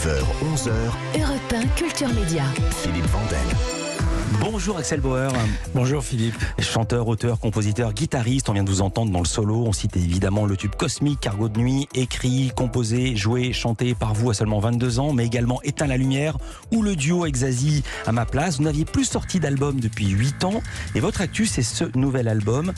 9h, 11h. Europe 1 Culture Média. Philippe Vandel. Bonjour Axel Bauer. Bonjour Philippe. Chanteur, auteur, compositeur, guitariste, on vient de vous entendre dans le solo. On cite évidemment le tube Cosmique, Cargo de nuit, écrit, composé, joué, chanté par vous à seulement 22 ans, mais également Éteins la lumière ou le duo avec Zazie à ma place. Vous n'aviez plus sorti d'album depuis 8 ans et votre actu c'est ce nouvel album,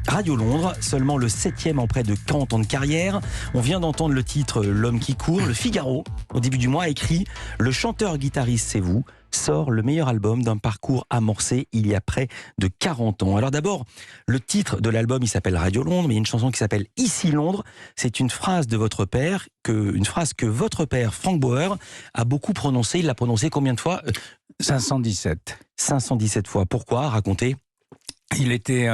Radio Londres, seulement le 7e en près de 40 ans de carrière. On vient d'entendre le titre L'homme qui court. Le Figaro, au début du mois, a écrit « Le chanteur-guitariste c'est vous ». Sort le meilleur album d'un parcours amorcé il y a près de 40 ans. Alors d'abord, le titre de l'album, il s'appelle Radio Londres, mais il y a une chanson qui s'appelle Ici Londres. C'est une phrase de votre père, une phrase que votre père, Frank Bauer, a beaucoup prononcée. Il l'a prononcée combien de fois ? 517. 517 fois. Pourquoi ? Racontez. Il était,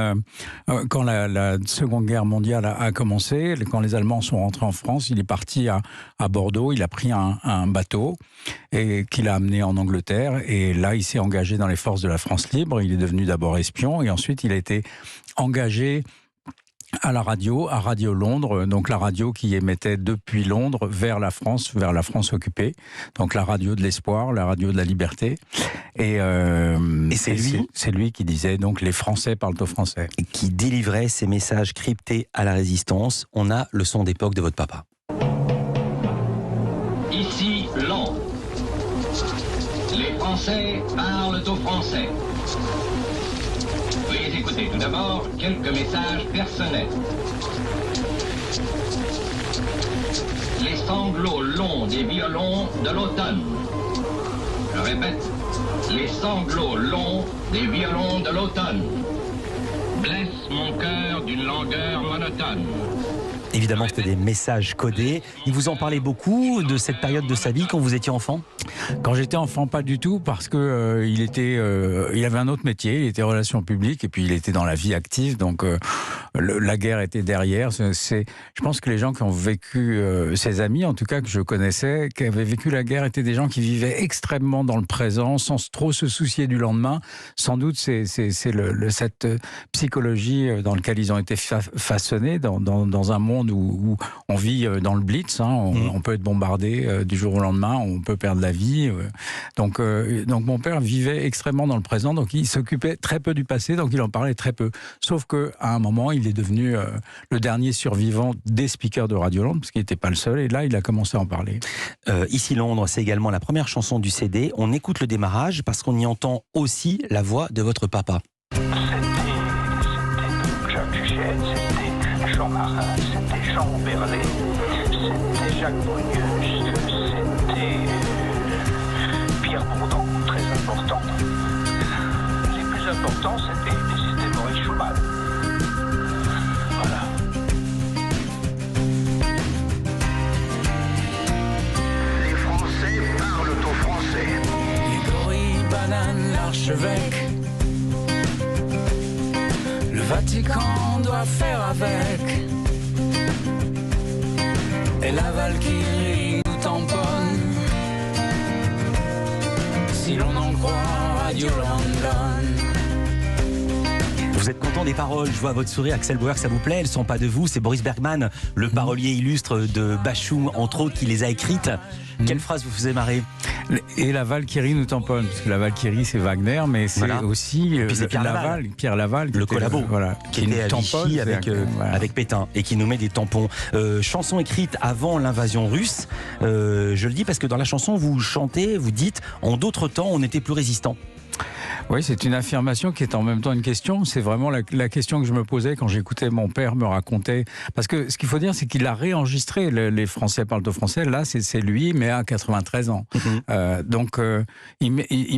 quand la Seconde Guerre mondiale a commencé, quand les Allemands sont rentrés en France, il est parti à Bordeaux, il a pris un bateau et qu'il a amené en Angleterre. Et là, il s'est engagé dans les forces de la France libre. Il est devenu d'abord espion et ensuite il a été engagé à Radio Londres, donc la radio qui émettait depuis Londres vers la France occupée, donc la radio de l'espoir, la radio de la liberté, et c'est lui qui disait donc les Français parlent au français, et qui délivrait ces messages cryptés à la résistance. On a le son d'époque de votre papa. Ici Londres. Les Français parlent aux Français. Veuillez écouter tout d'abord quelques messages personnels. Les sanglots longs des violons de l'automne. Je répète, les sanglots longs des violons de l'automne blessent mon cœur d'une langueur monotone. Évidemment, c'était des messages codés. Il vous en parlait beaucoup de cette période de sa vie quand vous étiez enfant ? Quand j'étais enfant, pas du tout, parce que il avait un autre métier, il était relations publiques, et puis il était dans la vie active, donc la guerre était derrière. Je pense que les gens qui ont vécu, ses amis, en tout cas que je connaissais, qui avaient vécu la guerre, étaient des gens qui vivaient extrêmement dans le présent, sans trop se soucier du lendemain. Sans doute, c'est cette psychologie dans laquelle ils ont été façonnés, dans un monde où on vit dans le blitz, on peut être bombardé du jour au lendemain, on peut perdre la vie. Donc mon père vivait extrêmement dans le présent, donc il s'occupait très peu du passé, donc il en parlait très peu. Sauf qu'à un moment, il est devenu le dernier survivant des speakers de Radio Londres, parce qu'il n'était pas le seul, et là, il a commencé à en parler. Ici Londres, c'est également la première chanson du CD. On écoute le démarrage parce qu'on y entend aussi la voix de votre papa. C'était Jacques Duchesne, c'était Jean Marin, c'était Jean Berlet, c'était Jacques Brunius, c'était Pierre Bourdon, très important. Les plus importants, c'était Maurice Schumann. Voilà. Les Français parlent aux Français. Les gorilles, bananes, l'archevêque. Le Vatican doit faire avec. Et la Valkyrie nous tamponne. Si l'on en croit Radio London. Vous êtes content des paroles, je vois votre sourire, Axel Bauer, ça vous plaît, elles ne sont pas de vous, c'est Boris Bergman, le parolier illustre de Bachung, entre autres, qui les a écrites. Quelle phrase vous faisait marrer ? Et la Valkyrie nous tamponne, parce que la Valkyrie c'est Wagner, mais c'est aussi Pierre Laval, le collabo, qui nous était à tamponne Vichy avec Pétain et qui nous met des tampons. Chanson écrite avant l'invasion russe, je le dis parce que dans la chanson vous chantez, vous dites en d'autres temps on était plus résistants. Oui, c'est une affirmation qui est en même temps une question. C'est vraiment la question que je me posais quand j'écoutais mon père me raconter. Parce que ce qu'il faut dire, c'est qu'il a réenregistré les Français parlent au français. Là, c'est lui, mais à 93 ans. Donc, il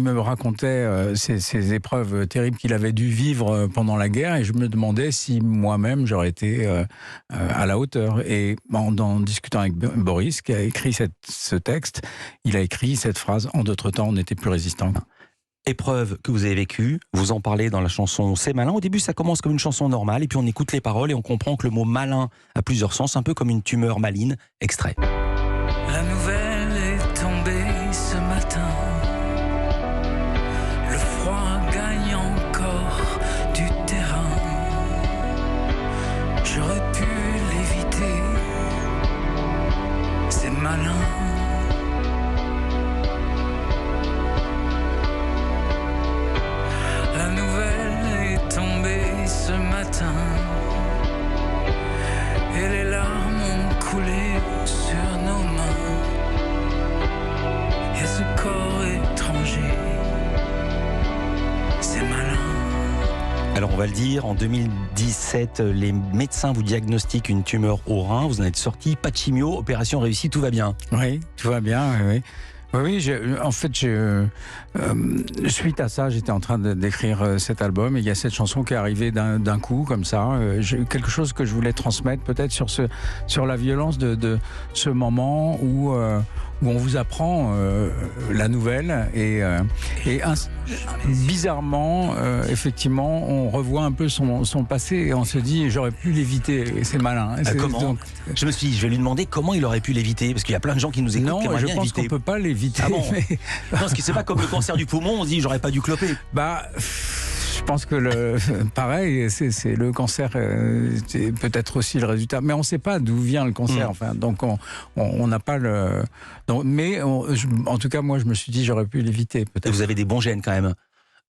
me racontait ces épreuves terribles qu'il avait dû vivre pendant la guerre. Et je me demandais si moi-même, j'aurais été à la hauteur. Et en discutant avec Boris, qui a écrit ce texte, il a écrit cette phrase « En d'autres temps, on était plus résistants ». Épreuve que vous avez vécue, vous en parlez dans la chanson C'est malin. Au début, ça commence comme une chanson normale, et puis on écoute les paroles et on comprend que le mot malin a plusieurs sens, un peu comme une tumeur maligne. Extrait. La nouvelle est tombée ce matin. Le froid gagne encore du terrain. J'aurais pu l'éviter. C'est malin. Alors on va le dire, en 2017, les médecins vous diagnostiquent une tumeur au rein, vous en êtes sorti, pas de chimio, opération réussie, tout va bien. Oui, tout va bien, oui. Oui, en fait, suite à ça, j'étais en train d'écrire cet album et il y a cette chanson qui est arrivée d'un coup, comme ça. Quelque chose que je voulais transmettre peut-être sur la violence de ce moment où on vous apprend la nouvelle et bizarrement, effectivement, on revoit un peu son passé et on se dit j'aurais pu l'éviter. Et c'est malin. Comment donc, Je me suis dit, je vais lui demander comment il aurait pu l'éviter, parce qu'il y a plein de gens qui nous écoutent qui non, aimeraient je bien pense éviter. qu'on peut pas l'éviter. Ah bon mais- Non, parce que c'est pas comme le cancer du poumon, on se dit j'aurais pas dû cloper. Bah, je pense que pareil, c'est le cancer, c'est peut-être aussi le résultat, mais on ne sait pas d'où vient le cancer. Enfin, donc on n'a pas le. Mais en tout cas, moi, je me suis dit j'aurais pu l'éviter. Et Peut-être. vous avez des bons gènes quand même.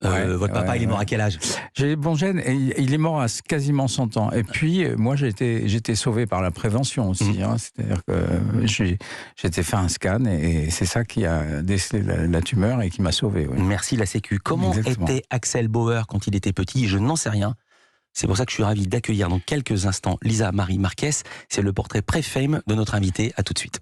Votre papa, il est mort à quel âge? J'ai les bons gènes et il est mort à quasiment 100 ans. Et puis, moi, j'ai été sauvé par la prévention aussi. Hein. C'est-à-dire que j'ai été fait un scan et c'est ça qui a décelé la tumeur et qui m'a sauvé. Oui. Merci la Sécu. Comment Exactement. était Axel Bauer quand il était petit? Je n'en sais rien. C'est pour ça que je suis ravi d'accueillir dans quelques instants Lisa Marie Marquez. C'est le portrait pré-fame de notre invité. À tout de suite.